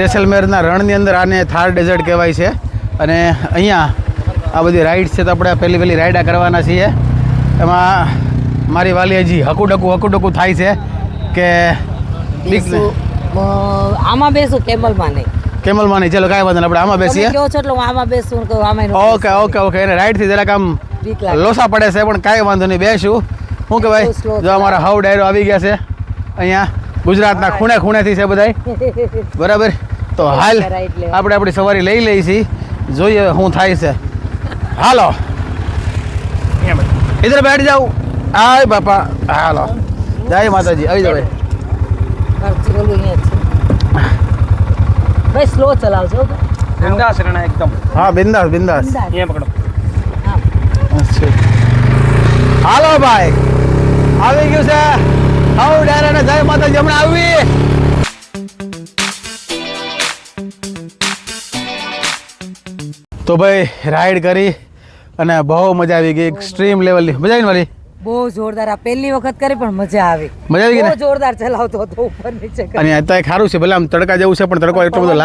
જેસલમેરના રણની અંદર આને થાર ડેઝર્ટ કહેવાય છે અને અહીંયા આ બધી રાઇડ્સ છે તો આપણે પહેલી રાઇડ કરવાના છીએ. એમાં મારી વાલી હજી હકુડકું થાય છે કે આમાં બેસું કેમલમાં નહીં. કેમલમાં નહીં, ચલો કાંઈ વાંધો નહીં, આપણે આમાં બેસીએ. કહો છો એટલે હું આમાં બેસું આમાં. ઓકે એને રાઇડથી જરાક આમ લોસા પડે છે પણ કાંઈ વાંધો નહીં, બેસું. શું કહેવાય, જો અમારા હાવ ડાયરો આવી ગયા છે અહીંયા ગુજરાતના ખૂણેથી છે બધાય, બરાબર. તો હાલ આપણે આપણી સવારી લઈ લઈ છીએ, જોઈએ શું થાય છે. હાલો ઇધર બેઠ જાવ. આય બાપા, હાલો જય માતાજી. આવી જાવ ભાઈ, સ્લો ચલાવજો. બિંદાસ રહેના એકદમ. હા, બિંદાસ. અહીંયા પકડો. હાલો ભાઈ, આવી ગયું છે હાઉ ડાયરા ને જય માતાજી. હમણાં આવી તો ભાઈ રાઈડ કરી અને બહુ મજા આવી ગઈ. એક્સ્ટ્રીમ લેવલની મજા આવી ને વાલી? બહુ જોરદાર. આ પહેલી વખત કરી પણ મજા આવી. મજા આવી ગઈ ને? બહુ જોરદાર ચલાવતો હતો, ઉપર નીચે કરી. અને અત્યારે ખારું છે, ભલે આમ તડકા જેવું છે પણ તડકો એટલો બધો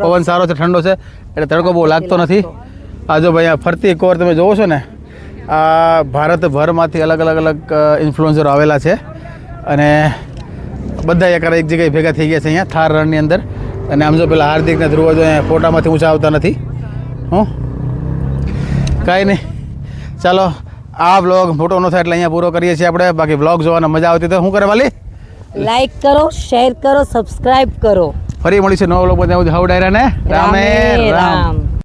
પવન સારો છે, ઠંડો છે એટલે તડકો બહુ લાગતો નથી. આ જો ભાઈ આ ફરતી કોર તમે જોવો છો ને, આ ભારતભરમાંથી અલગ ઇન્ફ્લુએન્સરો આવેલા છે અને બધા એક જગ્યાએ ભેગા થઈ ગયા છે અહીંયા થાર રણની અંદર. અને આમ જો પેલા હાર્દિકને ધ્રુવ જો અહીંયા ફોટામાંથી ઊંચા આવતા નથી. કાંઈ નહીં, ચાલો આ બ્લોગ મોટો ન થાય એટલે અહીંયા પૂરો કરીએ છીએ આપણે. બાકી બ્લોગ જોવાના મજા આવતી તો શું કરે વાલી? લાઈક કરો, શેર કરો, સબસ્ક્રાઇબ કરો. ફરી મળીશું નવો બ્લોગ. બધા હાઉ ડાયરા ને રામે રામ.